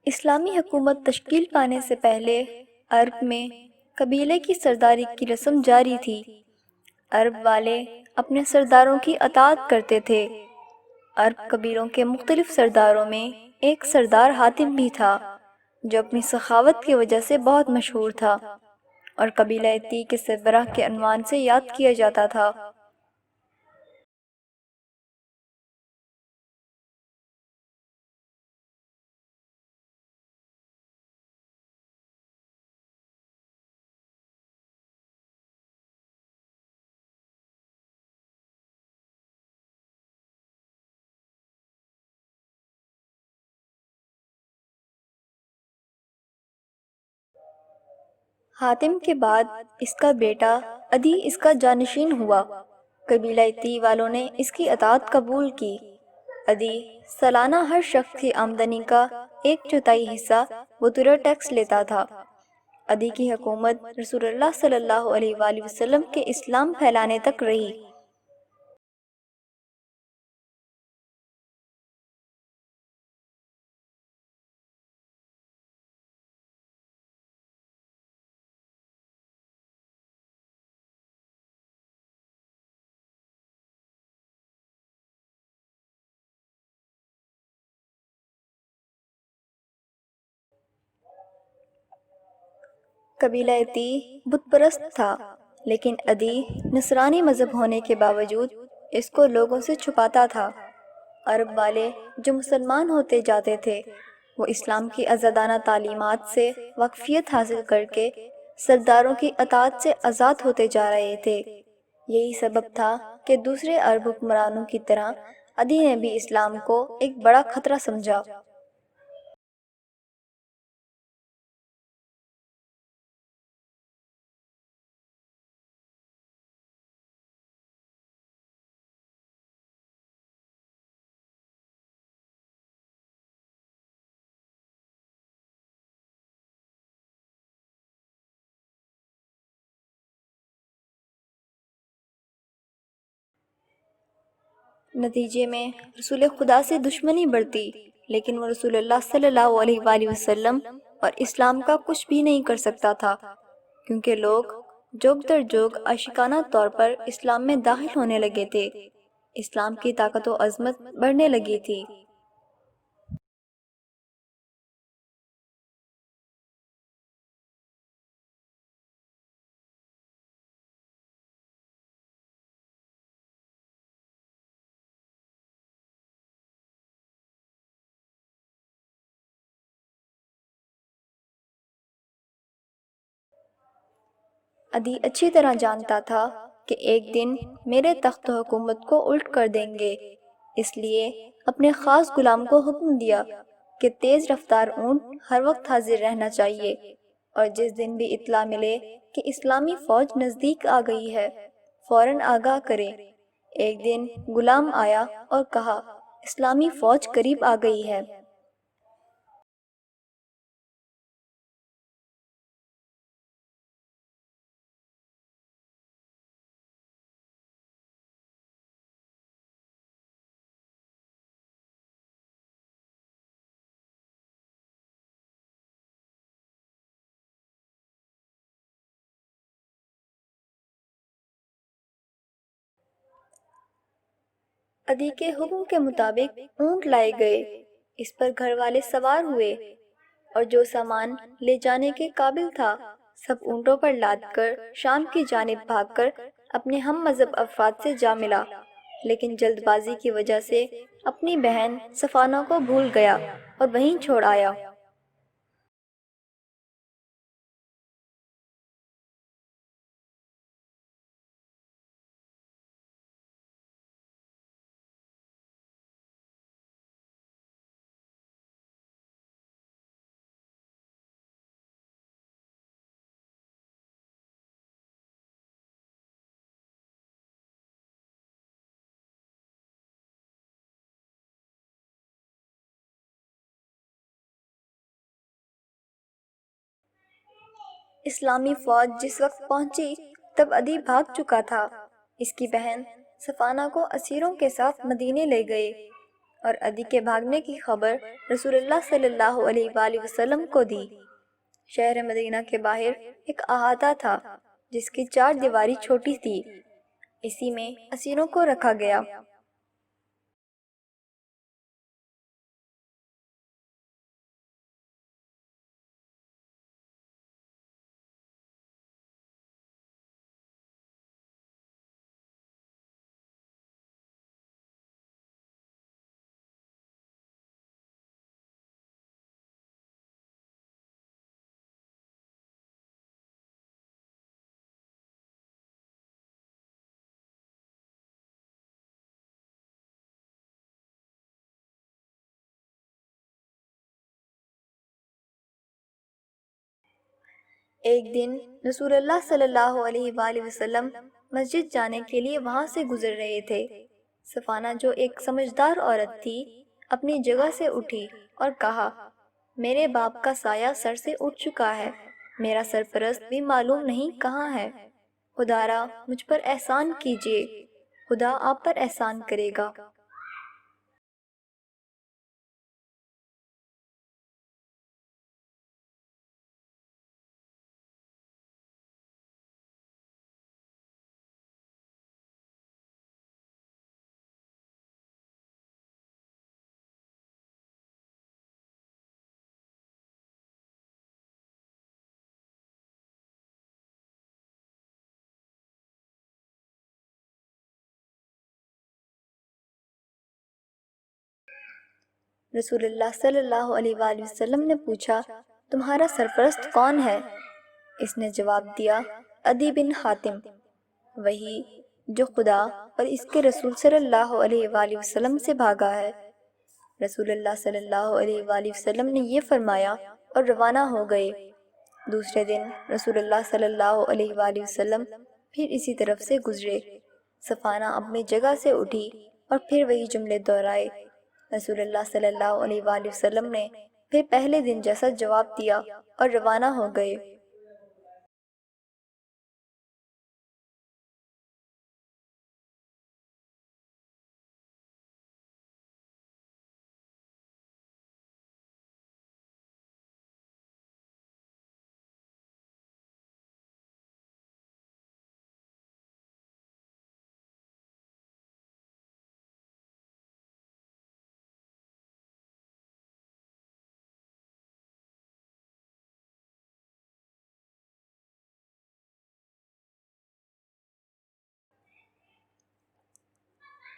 اسلامی حکومت تشکیل پانے سے پہلے عرب میں قبیلے کی سرداری کی رسم جاری تھی۔ عرب والے اپنے سرداروں کی اطاعت کرتے تھے۔ عرب قبیلوں کے مختلف سرداروں میں ایک سردار حاتم بھی تھا جو اپنی سخاوت کی وجہ سے بہت مشہور تھا اور قبیلہ تی کے سربراہ کے عنوان سے یاد کیا جاتا تھا۔ حاتم کے بعد اس کا بیٹا عدی اس کا جانشین ہوا۔ قبیلہ تی والوں نے اس کی اطاعت قبول کی۔ عدی سالانہ ہر شخص کی آمدنی کا 1/4 حصہ بطور ٹیکس لیتا تھا۔ عدی کی حکومت رسول اللہ صلی اللہ علیہ وآلہ وسلم کے اسلام پھیلانے تک رہی۔ قبیلہ تی بت پرست تھا، لیکن عدی نصرانی مذہب ہونے کے باوجود اس کو لوگوں سے چھپاتا تھا۔ عرب والے جو مسلمان ہوتے جاتے تھے وہ اسلام کی آزادانہ تعلیمات سے واقفیت حاصل کر کے سرداروں کی اطاعت سے آزاد ہوتے جا رہے تھے۔ یہی سبب تھا کہ دوسرے عرب حکمرانوں کی طرح عدی نے بھی اسلام کو ایک بڑا خطرہ سمجھا۔ نتیجے میں رسول خدا سے دشمنی بڑھتی، لیکن وہ رسول اللہ صلی اللہ علیہ وآلہ وسلم اور اسلام کا کچھ بھی نہیں کر سکتا تھا، کیونکہ لوگ جوگ در جوگ عاشقانہ طور پر اسلام میں داخل ہونے لگے تھے۔ اسلام کی طاقت و عظمت بڑھنے لگی تھی۔ عدی اچھی طرح جانتا تھا کہ ایک دن میرے تخت و حکومت کو الٹ کر دیں گے، اس لیے اپنے خاص غلام کو حکم دیا کہ تیز رفتار اونٹ ہر وقت حاضر رہنا چاہیے، اور جس دن بھی اطلاع ملے کہ اسلامی فوج نزدیک آ گئی ہے فوراً آگاہ کرے۔ ایک دن غلام آیا اور کہا، اسلامی فوج قریب آ گئی ہے۔ عدی کے حکم کے مطابق اونٹ لائے گئے، اس پر گھر والے سوار ہوئے اور جو سامان لے جانے کے قابل تھا سب اونٹوں پر لاد کر شام کی جانب بھاگ کر اپنے ہم مذہب افراد سے جا ملا، لیکن جلد بازی کی وجہ سے اپنی بہن صفانہ کو بھول گیا اور وہیں چھوڑ آیا۔ اسلامی فوج جس وقت پہنچی تب عدی بھاگ چکا تھا۔ اس کی بہن صفانہ کو اسیروں کے ساتھ مدینے لے گئے۔ اور عدی کے بھاگنے کی خبر رسول اللہ صلی اللہ علیہ وآلہ وسلم کو دی۔ شہر مدینہ کے باہر ایک احاطہ تھا جس کی 4 دیواری چھوٹی تھی، اسی میں اسیروں کو رکھا گیا۔ ایک دن رسول اللہ صلی اللہ علیہ وآلہ وسلم مسجد جانے کے لیے وہاں سے گزر رہے تھے۔ صفانہ جو ایک سمجھدار عورت تھی اپنی جگہ سے اٹھی اور کہا، میرے باپ کا سایہ سر سے اٹھ چکا ہے، میرا سرپرست بھی معلوم نہیں کہاں ہے، خدا را مجھ پر احسان کیجیے، خدا آپ پر احسان کرے گا۔ رسول اللہ صلی اللہ علیہ وآلہ وسلم نے پوچھا، تمہارا سرپرست کون ہے؟ اس نے جواب دیا، عدی بن حاتم، وہی جو خدا اور اس کے رسول صلی اللہ علیہ وآلہ وسلم سے بھاگا ہے۔ رسول اللہ صلی اللہ علیہ وآلہ وسلم نے یہ فرمایا اور روانہ ہو گئے۔ دوسرے دن رسول اللہ صلی اللہ علیہ وآلہ وسلم پھر اسی طرف سے گزرے۔ صفانہ اپنی جگہ سے اٹھی اور پھر وہی جملے دہرائے۔ رسول اللہ صلی اللہ علیہ وآلہ وسلم نے پھر پہلے دن جیسا جواب دیا اور روانہ ہو گئے۔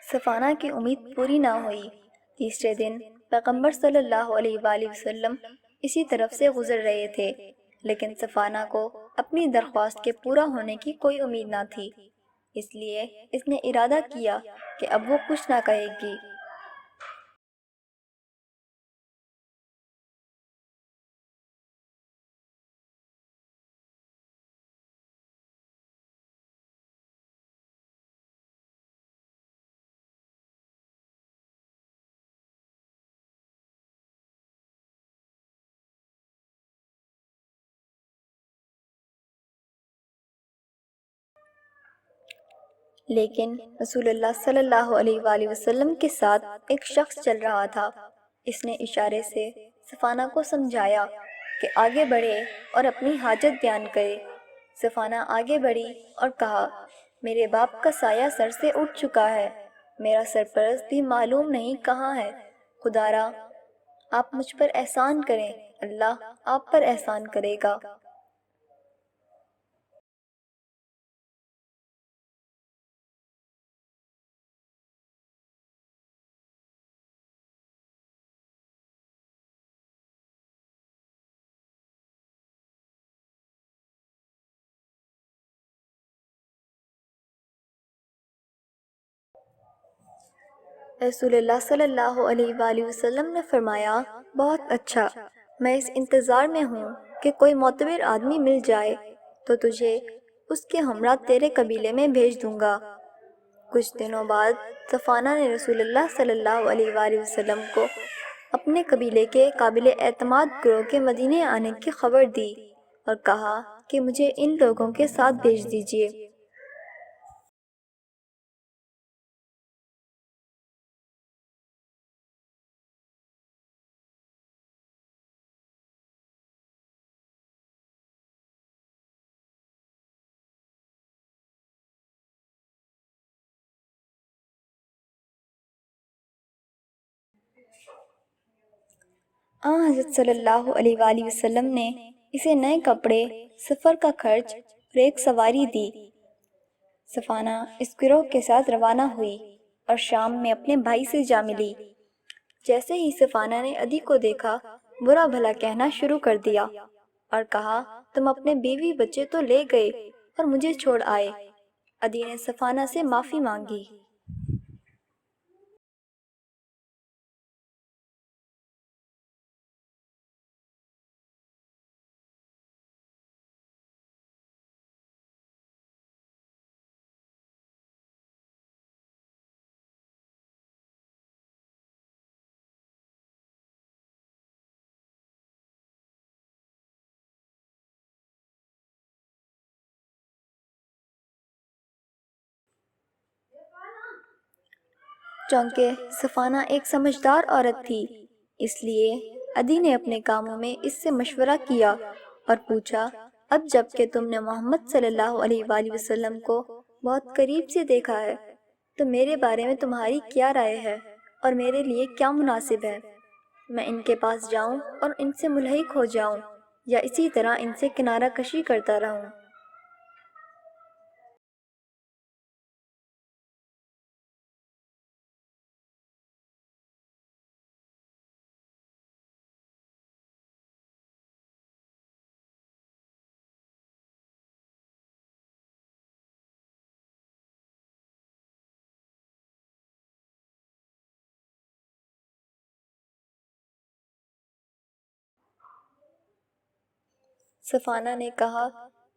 صفانہ کی امید پوری نہ ہوئی۔ تیسرے دن پیغمبر صلی اللہ علیہ وآلہ وسلم اسی طرف سے گزر رہے تھے، لیکن صفانہ کو اپنی درخواست کے پورا ہونے کی کوئی امید نہ تھی، اس لیے اس نے ارادہ کیا کہ اب وہ کچھ نہ کہے گی۔ لیکن رسول اللہ صلی اللہ علیہ وآلہ وسلم کے ساتھ ایک شخص چل رہا تھا۔ اس نے اشارے سے صفانہ کو سمجھایا کہ آگے بڑھے اور اپنی حاجت بیان کرے۔ صفانہ آگے بڑھی اور کہا، میرے باپ کا سایہ سر سے اٹھ چکا ہے، میرا سرپرست بھی معلوم نہیں کہاں ہے، خدا را آپ مجھ پر احسان کریں، اللہ آپ پر احسان کرے گا۔ رسول اللہ صلی اللہ علیہ وآلہ وسلم نے فرمایا، بہت اچھا، میں اس انتظار میں ہوں کہ کوئی معتبر آدمی مل جائے تو تجھے اس کے ہمراہ تیرے قبیلے میں بھیج دوں گا۔ کچھ دنوں بعد صفانہ نے رسول اللہ صلی اللہ علیہ وآلہ وسلم کو اپنے قبیلے کے قابل اعتماد گروہ کے مدینے آنے کی خبر دی اور کہا کہ مجھے ان لوگوں کے ساتھ بھیج دیجیے۔ حضرت صلی اللہ علیہ وآلہ وسلم نے اسے نئے کپڑے، سفر کا خرچ اور ایک سواری دی۔ سفانہ اس گروہ کے ساتھ روانہ ہوئی اور شام میں اپنے بھائی سے جا ملی۔ جیسے ہی سفانہ نے عدی کو دیکھا، برا بھلا کہنا شروع کر دیا اور کہا، تم اپنے بیوی بچے تو لے گئے اور مجھے چھوڑ آئے۔ عدی نے سفانہ سے معافی مانگی۔ چونکہ سفانہ ایک سمجھدار عورت تھی، اس لیے عدی نے اپنے کاموں میں اس سے مشورہ کیا اور پوچھا، اب جب کہ تم نے محمد صلی اللہ علیہ وآلہ وسلم کو بہت قریب سے دیکھا ہے تو میرے بارے میں تمہاری کیا رائے ہے اور میرے لیے کیا مناسب ہے؟ میں ان کے پاس جاؤں اور ان سے ملحق ہو جاؤں یا اسی طرح ان سے کنارہ کشی کرتا رہوں؟ سفانہ نے کہا،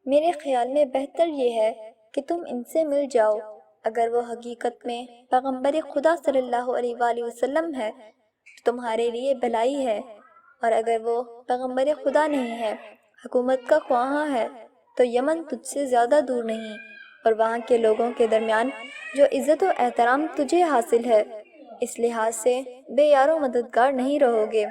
میرے خیال میں بہتر یہ ہے کہ تم ان سے مل جاؤ۔ اگر وہ حقیقت میں پیغمبر خدا صلی اللہ علیہ وآلہ وسلم ہے تو تمہارے لیے بھلائی ہے، اور اگر وہ پیغمبر خدا نہیں ہے، حکومت کا خواہاں ہے، تو یمن تجھ سے زیادہ دور نہیں، اور وہاں کے لوگوں کے درمیان جو عزت و احترام تجھے حاصل ہے، اس لحاظ سے بے یار و مددگار نہیں رہو گے۔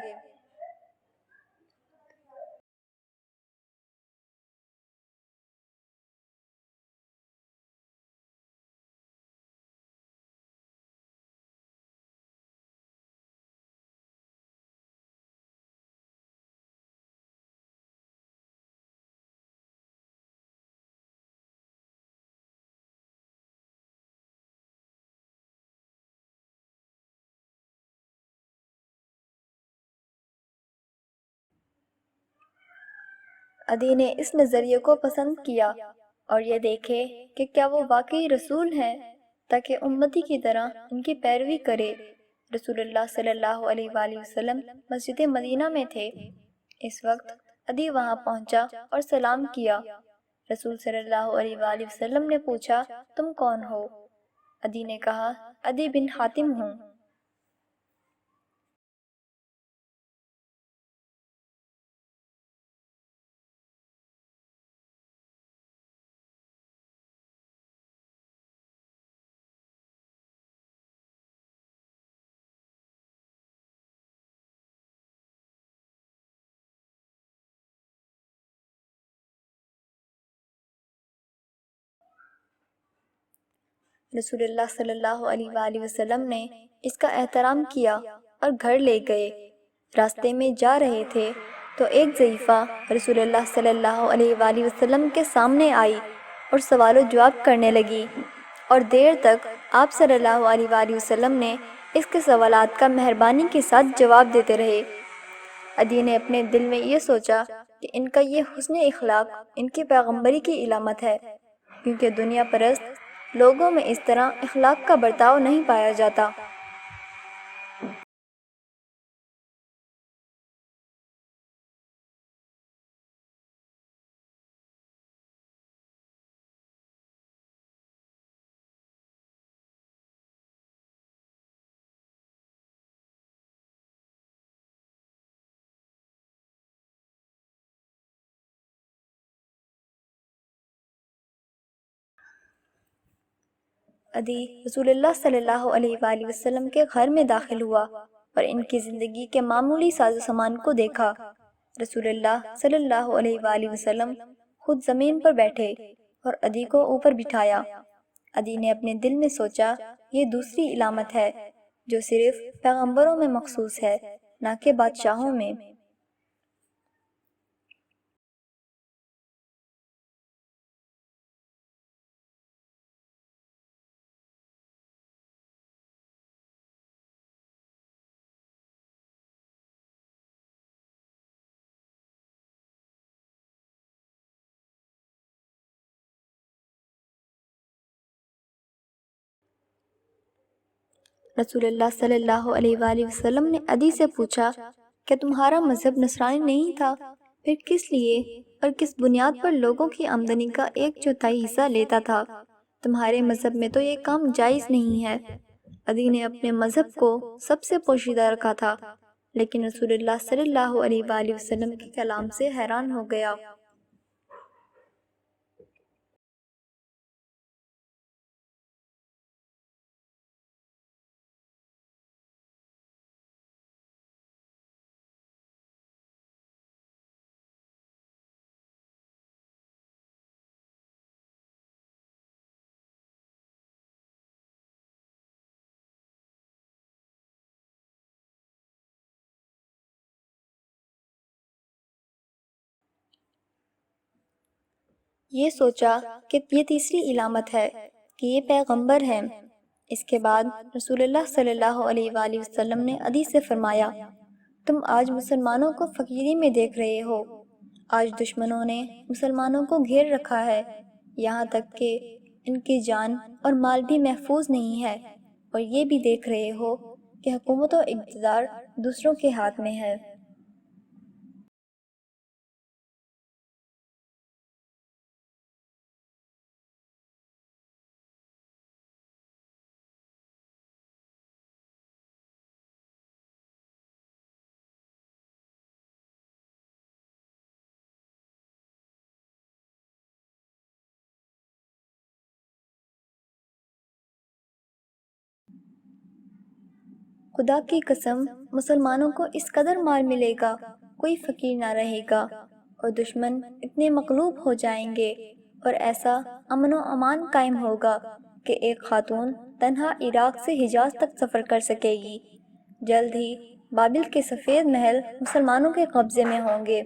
عدی نے اس نظریے کو پسند کیا اور یہ دیکھے کہ کیا وہ واقعی رسول ہیں تاکہ امتی کی طرح ان کی پیروی کرے۔ رسول اللہ صلی اللہ علیہ وآلہ وسلم مسجد مدینہ میں تھے۔ اس وقت عدی وہاں پہنچا اور سلام کیا۔ رسول صلی اللہ علیہ وآلہ وسلم نے پوچھا، تم کون ہو؟ عدی نے کہا، عدی بن حاتم ہوں۔ رسول اللہ صلی اللہ علیہ وآلہ وسلم نے اس کا احترام کیا اور گھر لے گئے۔ راستے میں جا رہے تھے تو ایک ضعیفہ رسول اللہ صلی اللہ علیہ وآلہ وسلم کے سامنے آئی اور سوال و جواب کرنے لگی، اور دیر تک آپ صلی اللہ علیہ وآلہ وسلم نے اس کے سوالات کا مہربانی کے ساتھ جواب دیتے رہے۔ عدی نے اپنے دل میں یہ سوچا کہ ان کا یہ حسن اخلاق ان کی پیغمبری کی علامت ہے، کیونکہ دنیا پرست لوگوں میں اس طرح اخلاق کا برتاؤ نہیں پایا جاتا۔ عدی رسول اللہ صلی اللہ علیہ وآلہ وسلم کے گھر میں داخل ہوا اور ان کی زندگی کے معمولی ساز و سامان کو دیکھا۔ رسول اللہ صلی اللہ علیہ وآلہ وسلم خود زمین پر بیٹھے اور عدی کو اوپر بٹھایا۔ عدی نے اپنے دل میں سوچا، یہ دوسری علامت ہے جو صرف پیغمبروں میں مخصوص ہے نہ کہ بادشاہوں میں۔ رسول اللہ صلی اللہ علیہ وآلہ وسلم نے عدی سے پوچھا کہ تمہارا مذہب نصرانی نہیں تھا، پھر کس لیے اور کس بنیاد پر لوگوں کی آمدنی کا 1/4 حصہ لیتا تھا؟ تمہارے مذہب میں تو یہ کام جائز نہیں ہے۔ عدی نے اپنے مذہب کو سب سے پوشیدہ رکھا تھا، لیکن رسول اللہ صلی اللہ علیہ وآلہ وسلم کے کلام سے حیران ہو گیا۔ یہ سوچا کہ یہ تیسری علامت ہے کہ یہ پیغمبر ہے۔ اس کے بعد رسول اللہ صلی اللہ علیہ وآلہ وسلم نے عدی سے فرمایا، تم آج مسلمانوں کو فقیری میں دیکھ رہے ہو۔ آج دشمنوں نے مسلمانوں کو گھیر رکھا ہے، یہاں تک کہ ان کی جان اور مال بھی محفوظ نہیں ہے، اور یہ بھی دیکھ رہے ہو کہ حکومت و اقتدار دوسروں کے ہاتھ میں ہے۔ خدا کی قسم، مسلمانوں کو اس قدر مال ملے گا، کوئی فقیر نہ رہے گا، اور دشمن اتنے مغلوب ہو جائیں گے، اور ایسا امن و امان قائم ہوگا کہ ایک خاتون تنہا عراق سے حجاز تک سفر کر سکے گی۔ جلد ہی بابل کے سفید محل مسلمانوں کے قبضے میں ہوں گے۔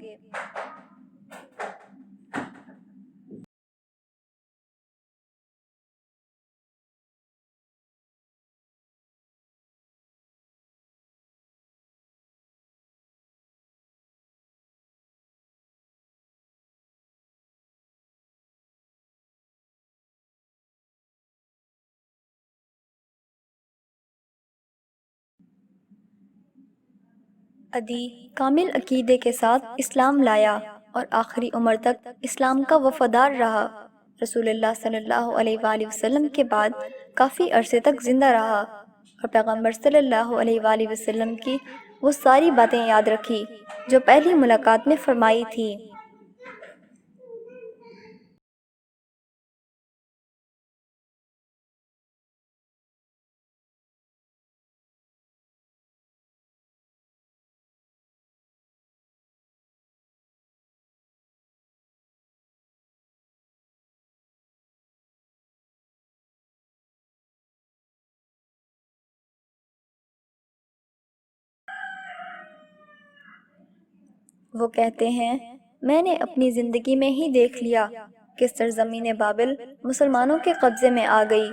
عدی کامل عقیدے کے ساتھ اسلام لایا اور آخری عمر تک اسلام کا وفادار رہا۔ رسول اللہ صلی اللہ علیہ وآلہ وسلم کے بعد کافی عرصے تک زندہ رہا، اور پیغمبر صلی اللہ علیہ وآلہ وسلم کی وہ ساری باتیں یاد رکھی جو پہلی ملاقات میں فرمائی تھی۔ وہ کہتے ہیں، میں نے اپنی زندگی میں ہی دیکھ لیا کہ سرزمین بابل مسلمانوں کے قبضے میں آ گئی،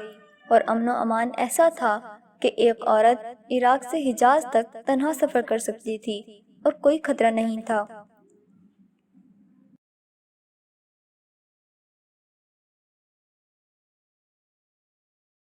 اور امن و امان ایسا تھا کہ ایک عورت عراق سے حجاز تک تنہا سفر کر سکتی تھی اور کوئی خطرہ نہیں تھا۔